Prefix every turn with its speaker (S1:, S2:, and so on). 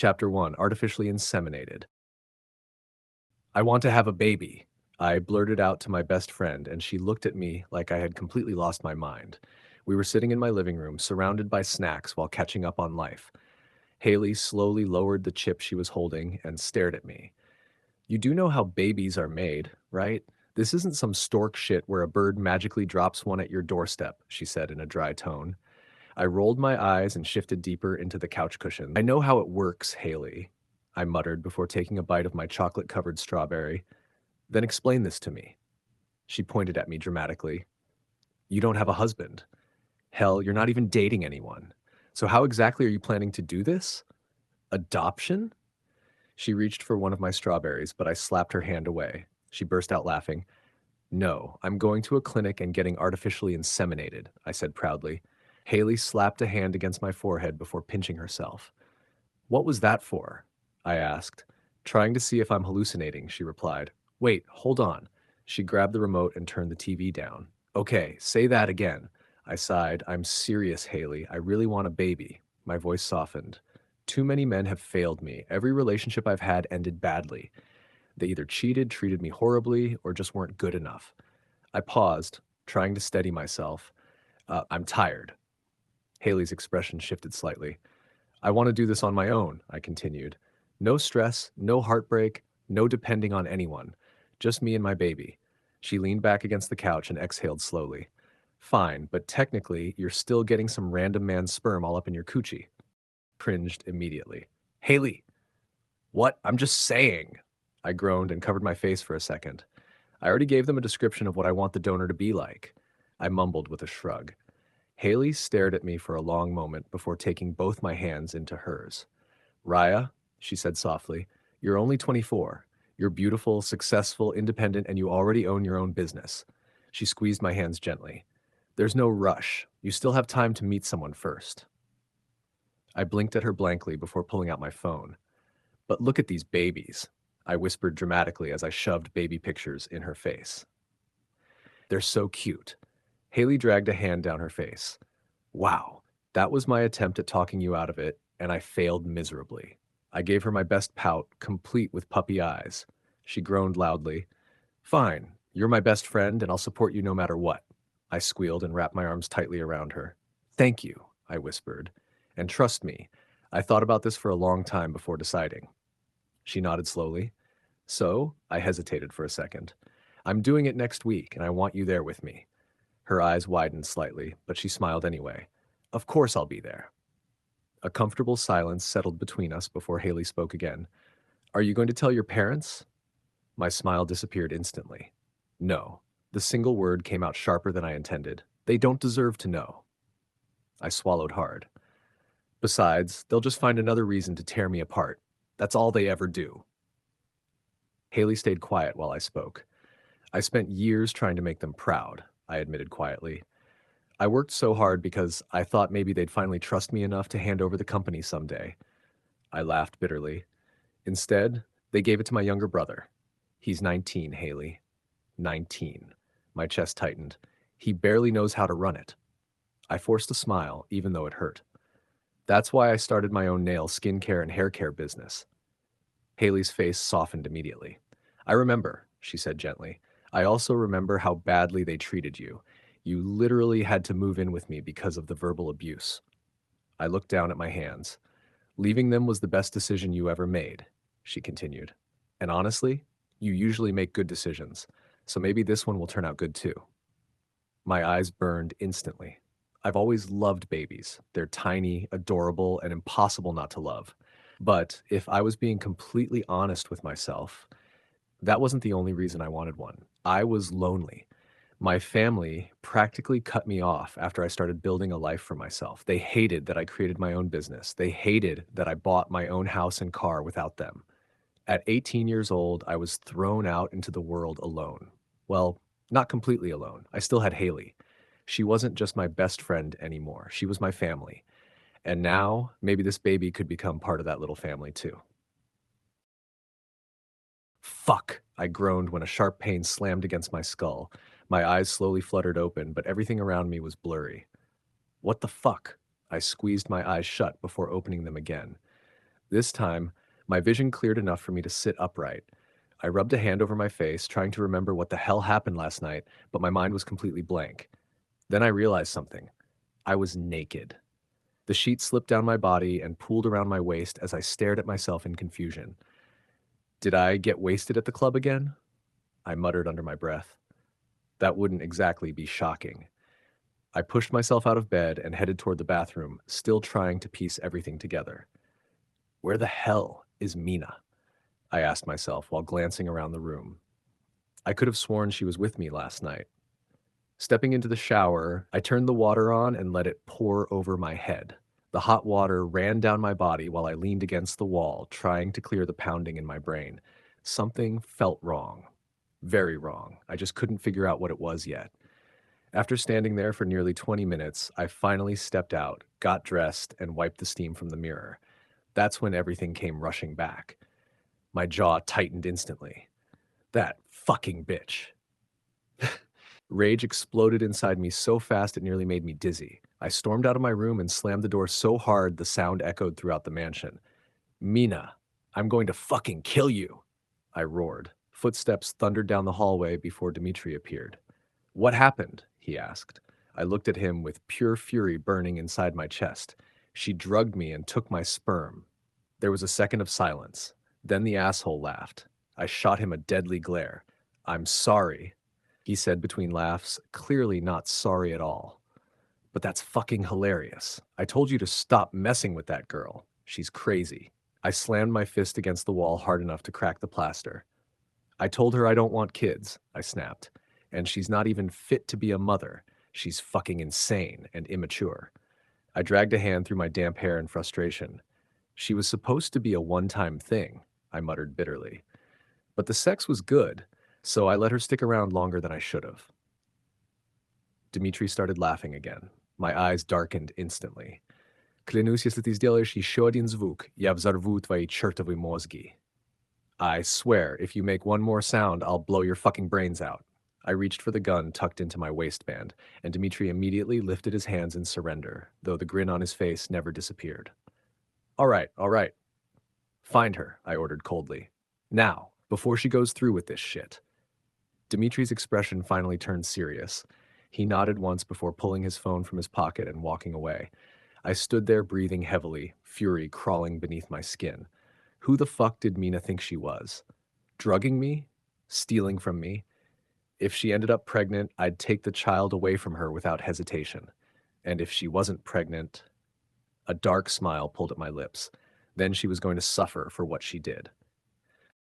S1: Chapter 1, Artificially Inseminated. I want to have a baby. I blurted out to my best friend, and she looked at me like I had completely lost my mind. We were sitting in my living room, surrounded by snacks while catching up on life. Haley slowly lowered the chip she was holding and stared at me. You do know how babies are made, right? This isn't some stork shit where a bird magically drops one at your doorstep, she said in a dry tone. I rolled my eyes and shifted deeper into the couch cushion. I know how it works, Haley, I muttered before taking a bite of my chocolate-covered strawberry. Then explain this to me. She pointed at me dramatically. You don't have a husband. Hell, you're not even dating anyone. So how exactly are you planning to do this? Adoption? She reached for one of my strawberries, but I slapped her hand away. She burst out laughing. No, I'm going to a clinic and getting artificially inseminated, I said proudly. Haley slapped a hand against my forehead before pinching herself. What was that for? I asked. Trying to see if I'm hallucinating, she replied. Wait, hold on. She grabbed the remote and turned the TV down. Okay, say that again. I sighed. I'm serious, Haley. I really want a baby. My voice softened. Too many men have failed me. Every relationship I've had ended badly. They either cheated, treated me horribly, or just weren't good enough. I paused, trying to steady myself. I'm tired. Haley's expression shifted slightly. I want to do this on my own, I continued. No stress, no heartbreak, no depending on anyone. Just me and my baby. She leaned back against the couch and exhaled slowly. Fine, but technically, you're still getting some random man's sperm all up in your coochie. Cringed immediately. Haley! What? I'm just saying. I groaned and covered my face for a second. I already gave them a description of what I want the donor to be like. I mumbled with a shrug. Haley stared at me for a long moment before taking both my hands into hers. Raya, she said softly, you're only 24. You're beautiful, successful, independent, and you already own your own business. She squeezed my hands gently. There's no rush. You still have time to meet someone first. I blinked at her blankly before pulling out my phone. But look at these babies, I whispered dramatically as I shoved baby pictures in her face. They're so cute. Haley dragged a hand down her face. Wow, that was my attempt at talking you out of it, and I failed miserably. I gave her my best pout, complete with puppy eyes. She groaned loudly. Fine, you're my best friend, and I'll support you no matter what. I squealed and wrapped my arms tightly around her. Thank you, I whispered. And trust me, I thought about this for a long time before deciding. She nodded slowly. So, I hesitated for a second. I'm doing it next week, and I want you there with me. Her eyes widened slightly, but she smiled anyway. Of course I'll be there. A comfortable silence settled between us before Haley spoke again. Are you going to tell your parents? My smile disappeared instantly. No. The single word came out sharper than I intended. They don't deserve to know. I swallowed hard. Besides, they'll just find another reason to tear me apart. That's all they ever do. Haley stayed quiet while I spoke. I spent years trying to make them proud, I admitted quietly. I worked so hard because I thought maybe they'd finally trust me enough to hand over the company someday. I laughed bitterly. Instead, they gave it to my younger brother. He's 19, Haley. 19. My chest tightened. He barely knows how to run it. I forced a smile, even though it hurt. That's why I started my own nail, skincare, and hair care business. Haley's face softened immediately. I remember, she said gently. I also remember how badly they treated you. You literally had to move in with me because of the verbal abuse. I looked down at my hands. Leaving them was the best decision you ever made, she continued. And honestly, you usually make good decisions, so maybe this one will turn out good too. My eyes burned instantly. I've always loved babies. They're tiny, adorable, and impossible not to love. But if I was being completely honest with myself, that wasn't the only reason I wanted one. I was lonely. My family practically cut me off after I started building a life for myself. They hated that I created my own business. They hated that I bought my own house and car without them. At 18 years old, I was thrown out into the world alone. Well, not completely alone. I still had Haley. She wasn't just my best friend anymore. She was my family. And now, maybe this baby could become part of that little family too. Fuck, I groaned when a sharp pain slammed against my skull. My eyes slowly fluttered open, but everything around me was blurry. What the fuck? I squeezed my eyes shut before opening them again. This time, my vision cleared enough for me to sit upright. I rubbed a hand over my face, trying to remember what the hell happened last night, but my mind was completely blank. Then I realized something. I was naked. The sheet slipped down my body and pooled around my waist as I stared at myself in confusion. Did I get wasted at the club again? I muttered under my breath. That wouldn't exactly be shocking. I pushed myself out of bed and headed toward the bathroom, still trying to piece everything together. Where the hell is Mina? I asked myself while glancing around the room. I could have sworn she was with me last night. Stepping into the shower, I turned the water on and let it pour over my head. The hot water ran down my body while I leaned against the wall, trying to clear the pounding in my brain. Something felt wrong. Very wrong. I just couldn't figure out what it was yet. After standing there for nearly 20 minutes, I finally stepped out, got dressed, and wiped the steam from the mirror. That's when everything came rushing back. My jaw tightened instantly. That fucking bitch. Rage exploded inside me so fast it nearly made me dizzy. I stormed out of my room and slammed the door so hard the sound echoed throughout the mansion. Mina, I'm going to fucking kill you, I roared. Footsteps thundered down the hallway before Dmitri appeared. What happened? He asked. I looked at him with pure fury burning inside my chest. She drugged me and took my sperm. There was a second of silence. Then the asshole laughed. I shot him a deadly glare. I'm sorry, he said between laughs, clearly not sorry at all. But that's fucking hilarious. I told you to stop messing with that girl. She's crazy. I slammed my fist against the wall hard enough to crack the plaster. I told her I don't want kids, I snapped. And she's not even fit to be a mother. She's fucking insane and immature. I dragged a hand through my damp hair in frustration. She was supposed to be a one-time thing, I muttered bitterly. But the sex was good, so I let her stick around longer than I should have. Dmitri started laughing again. My eyes darkened instantly. Клянусь, если ты сделаешь еще один звук, я взорву твои чертовы мозги. I swear, if you make one more sound, I'll blow your fucking brains out. I reached for the gun tucked into my waistband, and Dmitri immediately lifted his hands in surrender, though the grin on his face never disappeared. All right, all right. Find her, I ordered coldly. Now, before she goes through with this shit. Dimitri's expression finally turned serious. He nodded once before pulling his phone from his pocket and walking away. I stood there breathing heavily, fury crawling beneath my skin. Who the fuck did Mina think she was? Drugging me? Stealing from me? If she ended up pregnant, I'd take the child away from her without hesitation. And if she wasn't pregnant, a dark smile pulled at my lips. Then she was going to suffer for what she did.